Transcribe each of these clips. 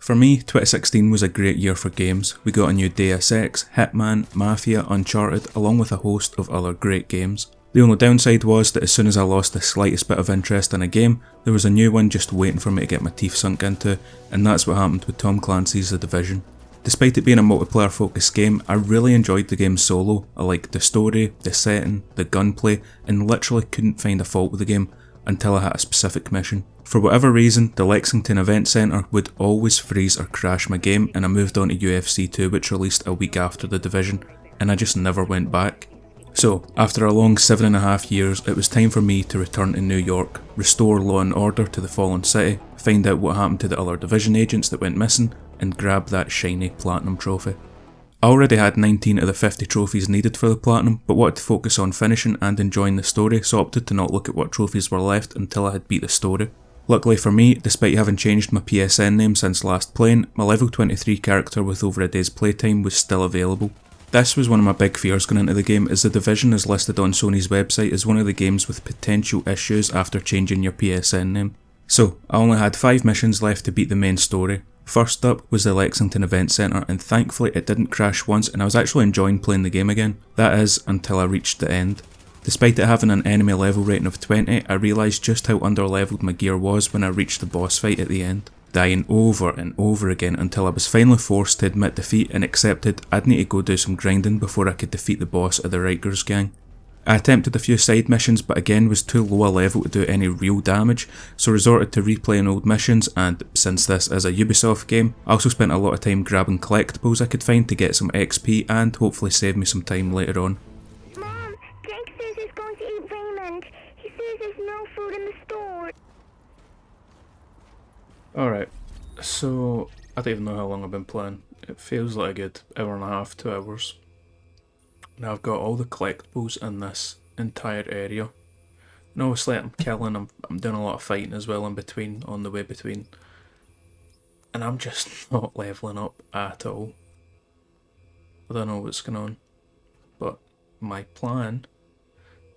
For me, 2016 was a great year for games. We got a new Deus Ex, Hitman, Mafia, Uncharted, along with a host of other great games. The only downside was that as soon as I lost the slightest bit of interest in a game, there was a new one just waiting for me to get my teeth sunk into, and that's what happened with Tom Clancy's The Division. Despite it being a multiplayer focused game, I really enjoyed the game solo. I liked the story, the setting, the gunplay, and literally couldn't find a fault with the game until I hit a specific mission. For whatever reason, the Lexington Event Centre would always freeze or crash my game, and I moved on to UFC 2, which released a week after The Division, and I just never went back. So, after a long 7.5 years, it was time for me to return to New York, restore law and order to the fallen city, find out what happened to the other Division agents that went missing, and grab that shiny Platinum trophy. I already had 19 of the 50 trophies needed for the Platinum, but wanted to focus on finishing and enjoying the story, so opted to not look at what trophies were left until I had beat the story. Luckily for me, despite having changed my PSN name since last playing, my level 23 character with over a day's playtime was still available. This was one of my big fears going into the game, as The Division is listed on Sony's website as one of the games with potential issues after changing your PSN name. So, I only had 5 missions left to beat the main story. First up was the Lexington Event Centre, and thankfully it didn't crash once and I was actually enjoying playing the game again. That is, until I reached the end. Despite it having an enemy level rating of 20, I realised just how underleveled my gear was when I reached the boss fight at the end, dying over and over again until I was finally forced to admit defeat and accepted I'd need to go do some grinding before I could defeat the boss of the Rikers gang. I attempted a few side missions but again was too low a level to do any real damage, so resorted to replaying old missions, and since this is a Ubisoft game, I also spent a lot of time grabbing collectibles I could find to get some XP and hopefully save me some time later on. Mom, Jake says he's going to eat Raymond. He says there's no food in the store. Alright, so I don't even know how long I've been playing. It feels like a good hour and a half, 2 hours. Now I've got all the collectibles in this entire area. And obviously I'm killing, I'm doing a lot of fighting as well in between, on the way between. And I'm just not levelling up at all. I don't know what's going on. But my plan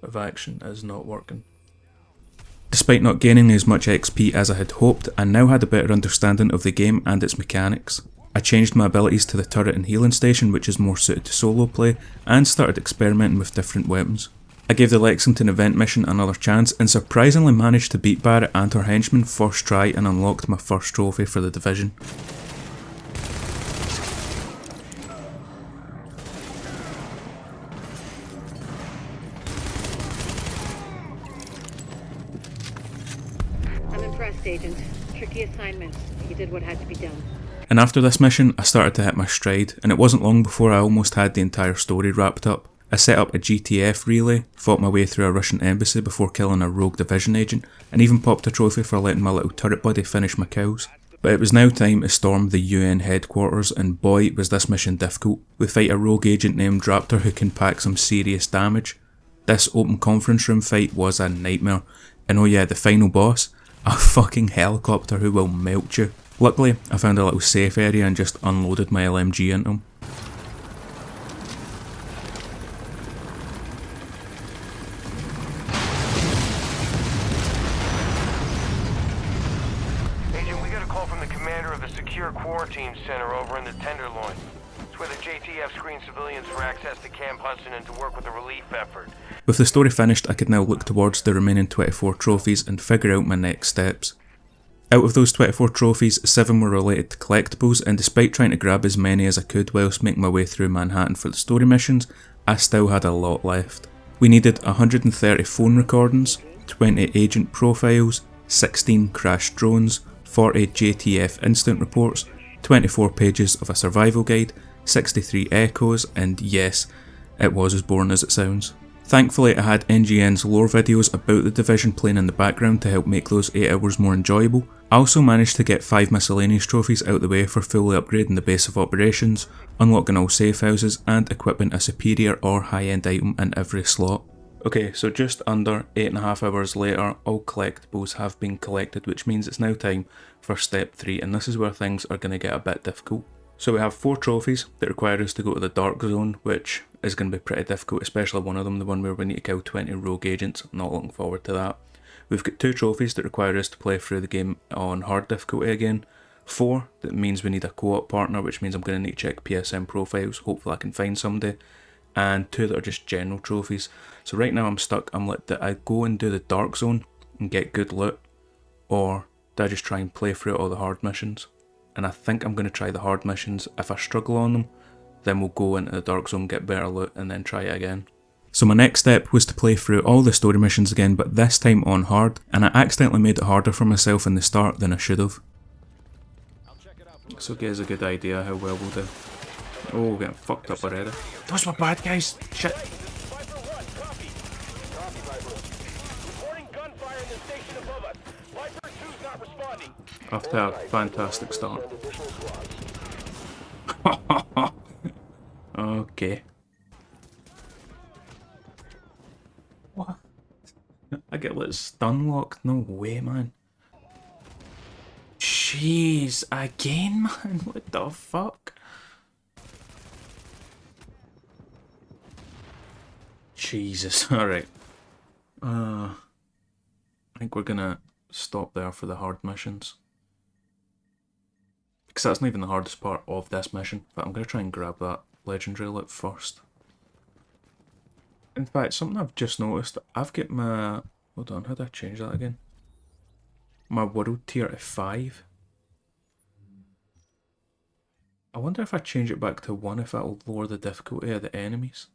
of action is not working. Despite not gaining as much XP as I had hoped, I now had a better understanding of the game and its mechanics. I changed my abilities to the turret and healing station, which is more suited to solo play, and started experimenting with different weapons. I gave the Lexington event mission another chance and surprisingly managed to beat Barrett and her henchmen first try and unlocked my first trophy for the Division. I'm impressed, Agent. Tricky assignment. You did what had to be done. And after this mission, I started to hit my stride, and it wasn't long before I almost had the entire story wrapped up. I set up a GTF relay, fought my way through a Russian embassy before killing a rogue Division agent, and even popped a trophy for letting my little turret buddy finish my kills. But it was now time to storm the UN headquarters, and boy was this mission difficult. We fight a rogue agent named Raptor who can pack some serious damage. This open conference room fight was a nightmare, and oh yeah, the final boss, a fucking helicopter who will melt you. Luckily, I found a little safe area and just unloaded my LMG into him. Agent, we got a call from the commander of the Secure Quarantine Center over in the Tenderloin. It's where the JTF screens civilians for access to Camp Hudson and to work with the relief effort. With the story finished, I could now look towards the remaining 24 trophies and figure out my next steps. Out of those 24 trophies, 7 were related to collectibles, and despite trying to grab as many as I could whilst making my way through Manhattan for the story missions, I still had a lot left. We needed 130 phone recordings, 20 agent profiles, 16 crashed drones, 40 JTF incident reports, 24 pages of a survival guide, 63 echoes, and yes, it was as boring as it sounds. Thankfully, I had NGN's lore videos about the Division playing in the background to help make those 8 hours more enjoyable. I also managed to get 5 miscellaneous trophies out the way for fully upgrading the base of operations, unlocking all safe houses, and equipping a superior or high-end item in every slot. Okay, so just under 8.5 hours later, all collectibles have been collected, which means it's now time for step 3, and this is where things are going to get a bit difficult. So we have 4 trophies that require us to go to the Dark Zone, which is going to be pretty difficult, especially one of them, the one where we need to kill 20 rogue agents. I'm not looking forward to that. We've got 2 trophies that require us to play through the game on hard difficulty again, 4, that means we need a co-op partner, which means I'm going to need to check PSN profiles. Hopefully I can find somebody. And 2 that are just general trophies. So right now I'm stuck. I'm like, do I go and do the Dark Zone and get good loot? Or do I just try and play through all the hard missions? And I think I'm going to try the hard missions. If I struggle on them, then we'll go into the Dark Zone, get better loot, and then try it again. So my next step was to play through all the story missions again, but this time on hard, and I accidentally made it harder for myself in the start than I should have. So gives a good idea how well we'll do. Oh, we're getting fucked up already. Those were bad guys! Shit! After a fantastic start. Okay. What? I get like stun locked? No way, man. Jeez, again, man? What the fuck? Jesus, alright. I think we're gonna stop there for the hard missions. Because that's not even the hardest part of this mission, but I'm gonna try and grab that legendary loot first. In fact, something I've just noticed, I've got my... Hold on, how do I change that again? My world tier to 5. I wonder if I change it back to 1, if that'll lower the difficulty of the enemies.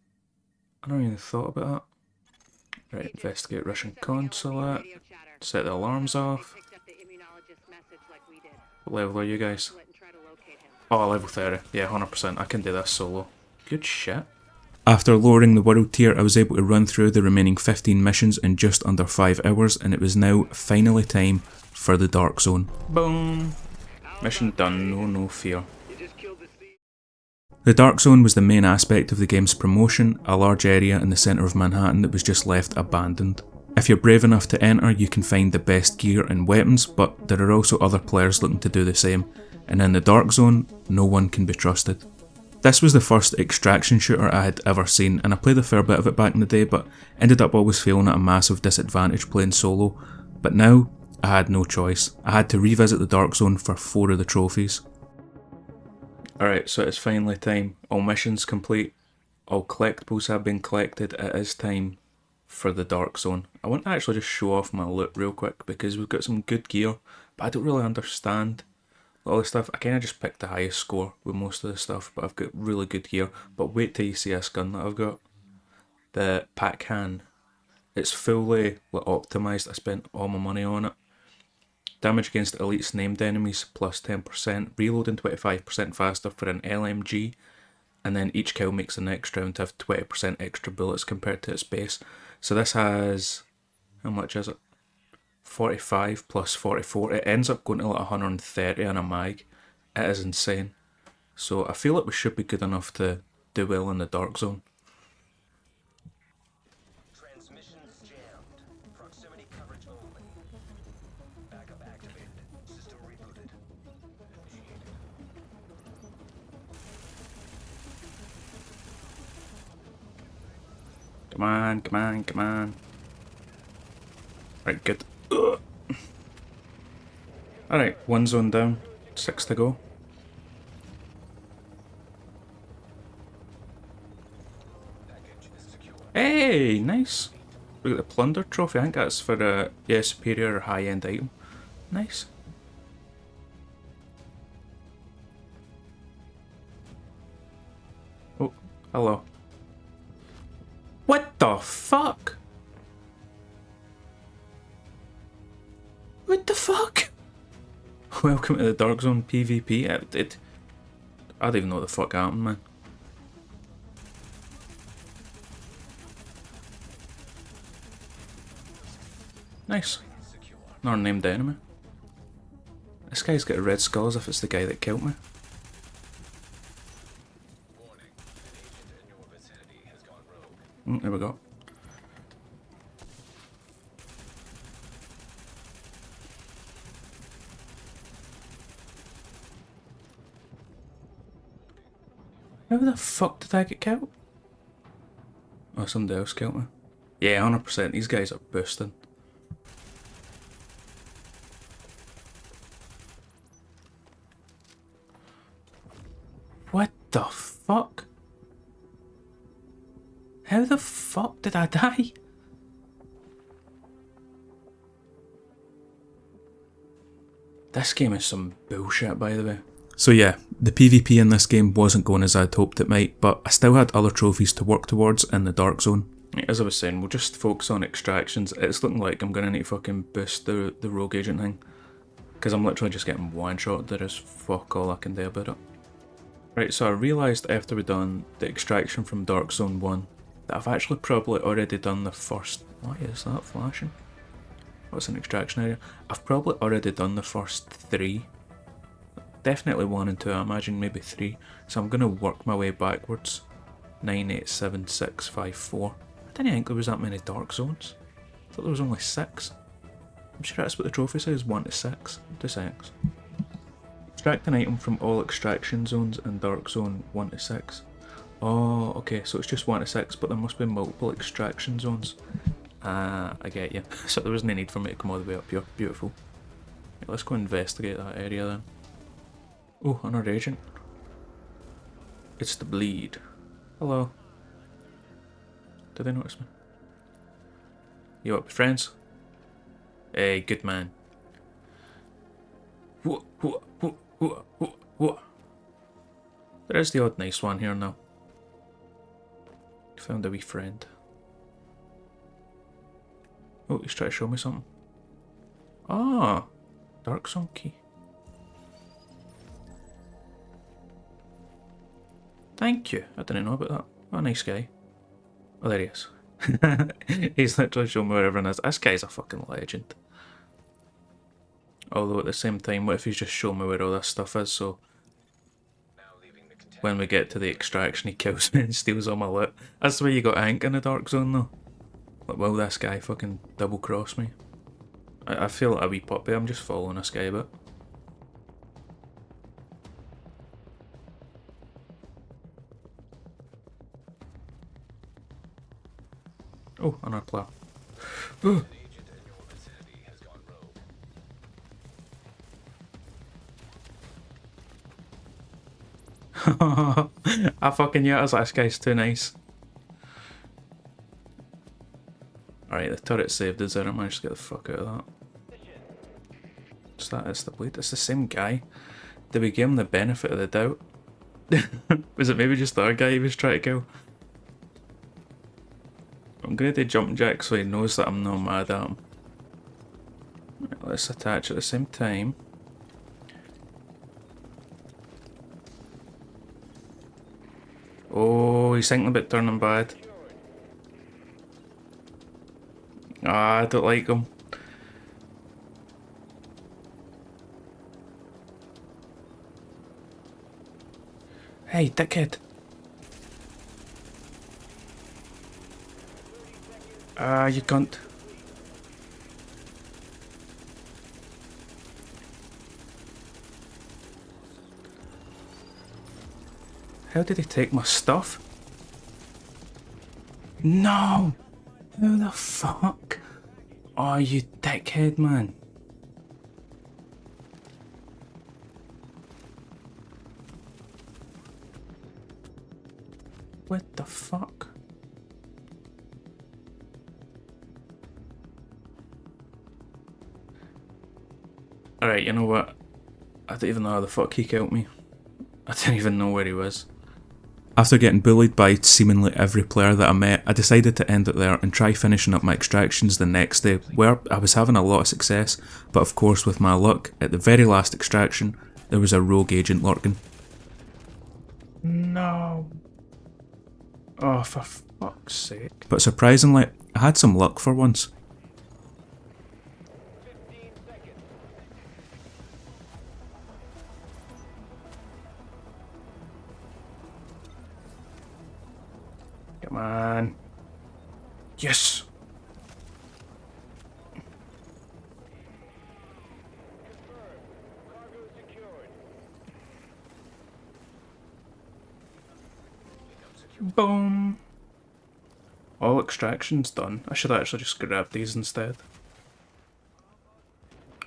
I don't even thought about that. Right, investigate Russian consulate. Set the alarms off. What level are you guys? Oh, level 30. Yeah, 100%. I can do this solo. Good shit. After lowering the world tier, I was able to run through the remaining 15 missions in just under 5 hours, and it was now finally time for the Dark Zone. Boom! Mission done, no fear. The Dark Zone was the main aspect of the game's promotion, a large area in the centre of Manhattan that was just left abandoned. If you're brave enough to enter, you can find the best gear and weapons, but there are also other players looking to do the same, and in the Dark Zone, no one can be trusted. This was the first extraction shooter I had ever seen, and I played a fair bit of it back in the day, but ended up always feeling at a massive disadvantage playing solo. But now, I had no choice. I had to revisit the Dark Zone for 4 of the trophies. Alright, so it's finally time. All missions complete. All collectibles have been collected. It is time for the Dark Zone. I want to actually just show off my loot real quick because we've got some good gear, but I don't really understand all this stuff. I kind of just picked the highest score with most of the stuff, but I've got really good gear. But wait till you see this gun that I've got. The Pac-Han. It's fully optimised. I spent all my money on it. Damage against elites named enemies plus 10%, reloading 25% faster for an LMG, and then each kill makes the next round have 20% extra bullets compared to its base. So this has, how much is it? 45 plus 44. It ends up going to like 130 on a mag. It is insane. So I feel like we should be good enough to do well in the Dark Zone. Come on, come on, come on. Right, good. Alright, 1 zone down, 6 to go. Hey, nice. We got the Plunder Trophy. I think that's for a superior or high-end item. Nice. Oh, hello. What the fuck? What the fuck? Welcome to the Dark Zone PvP. I don't even know what the fuck happened, man. Nice. Another named enemy. This guy's got a red skull as if it's the guy that killed me. There we go. How the fuck did I get killed? Oh, somebody else killed me. Yeah, 100%. These guys are boosting. the fuck? How the fuck did I die? This game is some bullshit, by the way. So yeah, the PvP in this game wasn't going as I'd hoped it might, but I still had other trophies to work towards in the Dark Zone. As I was saying, we'll just focus on extractions. It's looking like I'm going to need to fucking boost the rogue agent thing. Because I'm literally just getting one shot. There is fuck all I can do about it. Right, so I realised after we done the extraction from Dark Zone 1 that I've actually probably already done the first... Why is that flashing? What's an extraction area? I've probably already done the first 3. Definitely 1 and 2, I imagine maybe 3. So I'm going to work my way backwards. 9, 8, 7, 6, 5, 4. I didn't think there was that many Dark Zones. I thought there was only 6. I'm sure that's what the trophy says, 1 to 6. 2 6. Extract an item from all extraction zones in Dark Zone 1 to 6. Oh, okay, so it's just 1 to 6, but there must be multiple extraction zones. I get you. So there was no need for me to come all the way up here. Beautiful. Yeah, let's go investigate that area then. Oh, another agent. It's the bleed. Hello. Did they notice me? You up, friends? Hey, good man. Whoa. There is the odd nice one here now. Found a wee friend. Oh, he's trying to show me something. Ah, Dark Zone key. Thank you. I didn't know about that. What a nice guy. Oh, there he is. He's literally showing me where everyone is. This guy's a fucking legend. Although at the same time, what if he's just showing me where all this stuff is, so when we get to the extraction he kills me and steals all my loot. That's the way you got Hank in the Dark Zone though. Like, will this guy fucking double cross me? I feel like a wee puppy, I'm just following this guy a bit. Oh, another player. I fucking knew it. I was like, this guy's too nice. Alright, the turret saved us there. I managed to get the fuck out of that. What's that? It's the blade. It's the same guy. Did we give him the benefit of the doubt? Was it maybe just the other guy he was trying to kill? I'm going to do jump jack so he knows that I'm not mad at him. Right, let's attach at the same time. Oh, he's thinking about turning bad. Ah, I don't like him. Hey, dickhead. Ah, you cunt. How did he take my stuff? No! Who the fuck? Oh, you dickhead, man. What the fuck? Alright, you know what? I don't even know how the fuck he killed me. I didn't even know where he was. After getting bullied by seemingly every player that I met, I decided to end it there and try finishing up my extractions the next day, where I was having a lot of success, but of course with my luck, at the very last extraction, there was a rogue agent lurking. No. Oh, for fuck's sake. But surprisingly, I had some luck for once. Come on. Yes! Boom! All extractions done. I should actually just grab these instead.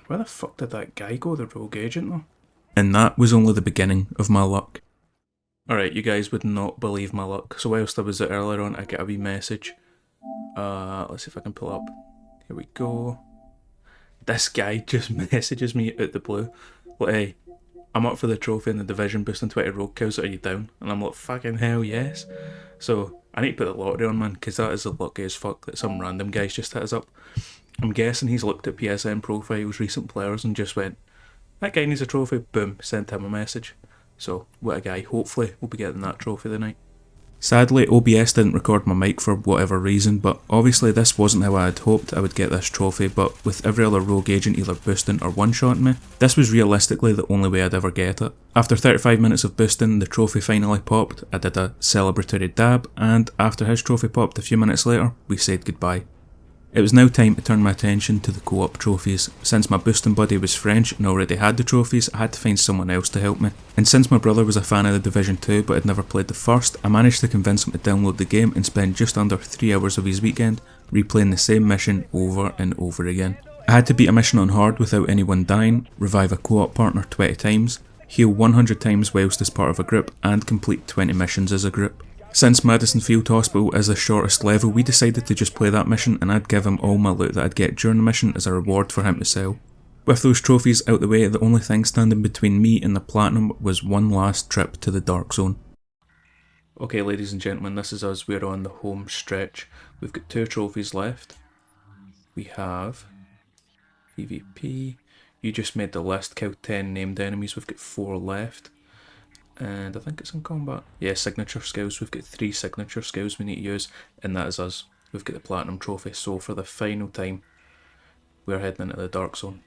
Where the fuck did that guy go, the rogue agent though? And that was only the beginning of my luck. Alright, you guys would not believe my luck. So whilst I was there earlier on, I get a wee message. Let's see if I can pull up. Here we go. This guy just messages me out the blue. Like, hey, I'm up for the trophy in the division, boosting 20 rogue kills, are you down? And I'm like, fucking hell, yes. So, I need to put the lottery on, man, because that is the lucky as fuck that some random guy's just hit us up. I'm guessing he's looked at PSN profiles, recent players, and just went, that guy needs a trophy, boom, sent him a message. So, what a guy. Hopefully, we'll be getting that trophy tonight. Sadly, OBS didn't record my mic for whatever reason, but obviously this wasn't how I had hoped I would get this trophy, but with every other rogue agent either boosting or one-shotting me, this was realistically the only way I'd ever get it. After 35 minutes of boosting, the trophy finally popped, I did a celebratory dab, and after his trophy popped a few minutes later, we said goodbye. It was now time to turn my attention to the Coop Trophies. Since my boosting buddy was French and already had the trophies, I had to find someone else to help me. And since my brother was a fan of the Division 2 but had never played the first, I managed to convince him to download the game and spend just under 3 hours of his weekend replaying the same mission over and over again. I had to beat a mission on hard without anyone dying, revive a co-op partner 20 times, heal 100 times whilst as part of a group, and complete 20 missions as a group. Since Madison Field Hospital is the shortest level, we decided to just play that mission and I'd give him all my loot that I'd get during the mission as a reward for him to sell. With those trophies out the way, the only thing standing between me and the platinum was one last trip to the Dark Zone. Okay, ladies and gentlemen, this is us, we're on the home stretch. We've got 2 trophies left. We have PvP, you just made the list, killed 10 named enemies, we've got 4 left. And I think it's in combat. Yeah, signature skills. We've got 3 signature skills we need to use, and that is us. We've got the platinum trophy. So for the final time, we're heading into the Dark Zone.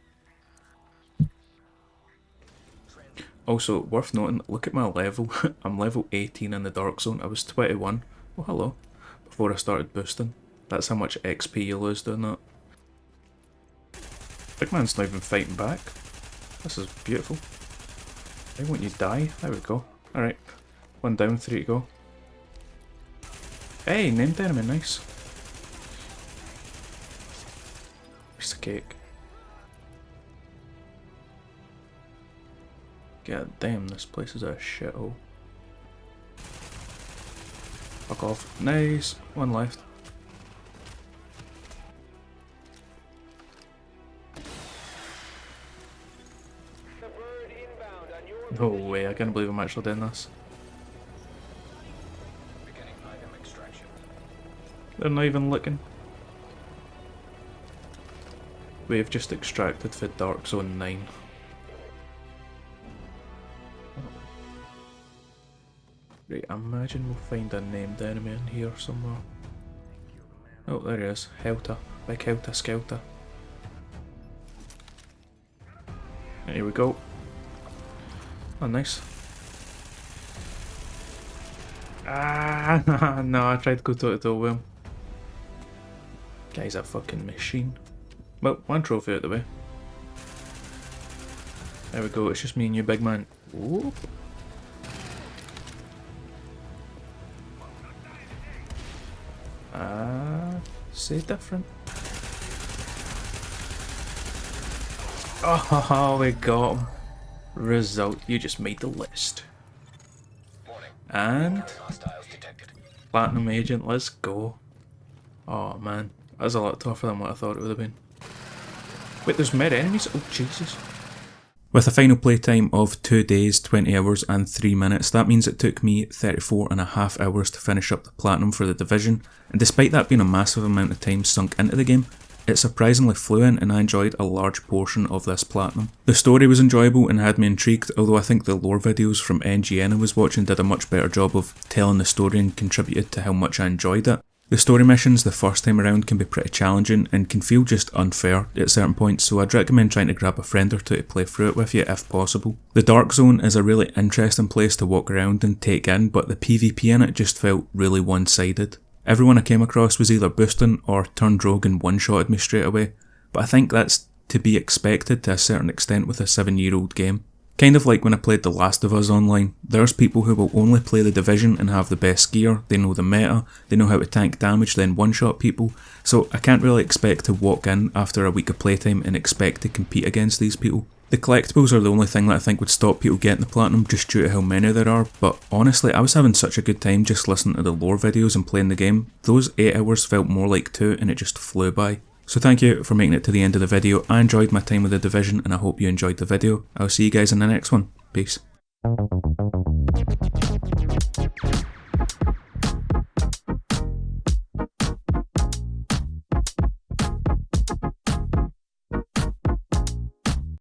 Also, worth noting, look at my level. I'm level 18 in the Dark Zone. I was 21. Oh, hello. Before I started boosting. That's how much XP you lose doing that. Big man's not even fighting back. This is beautiful. I want you to die. There we go. Alright. 1 down, 3 to go. Hey, named enemy, nice. Piece of cake. God damn, this place is a shithole. Fuck off. Nice. 1 left. No way, I can't believe I'm actually doing this. They're not even looking. We have just extracted for Dark Zone 9. Right, I imagine we'll find a named enemy in here somewhere. Oh, there he is. Helter. Big Helter Skelter. Here we go. Oh, nice. Ah, no, I tried to go toe-to-toe with him. Guy's a fucking machine. Well, 1 trophy out the way. There we go, it's just me and you, big man. Whoop. Say different. Oh, we got him. Result, you just made the list. And platinum agent, let's go. Oh man, that's a lot tougher than what I thought it would have been. Wait, there's mid enemies? Oh Jesus. With a final playtime of 2 days, 20 hours and 3 minutes, that means it took me 34.5 hours to finish up the platinum for the division, and despite that being a massive amount of time sunk into the game, it surprisingly flew in and I enjoyed a large portion of this platinum. The story was enjoyable and had me intrigued, although I think the lore videos from NGN I was watching did a much better job of telling the story and contributed to how much I enjoyed it. The story missions the first time around can be pretty challenging and can feel just unfair at certain points, so I'd recommend trying to grab a friend or 2 to play through it with you if possible. The Dark Zone is a really interesting place to walk around and take in, but the PvP in it just felt really one-sided. Everyone I came across was either boosting or turned rogue and one-shotted me straight away, but I think that's to be expected to a certain extent with a 7-year-old game. Kind of like when I played The Last of Us online, there's people who will only play the Division and have the best gear, they know the meta, they know how to tank damage then one-shot people, so I can't really expect to walk in after a week of playtime and expect to compete against these people. The collectibles are the only thing that I think would stop people getting the platinum just due to how many there are, but honestly I was having such a good time just listening to the lore videos and playing the game. Those 8 hours felt more like 2 and it just flew by. So thank you for making it to the end of the video. I enjoyed my time with the Division and I hope you enjoyed the video. I'll see you guys in the next one. Peace.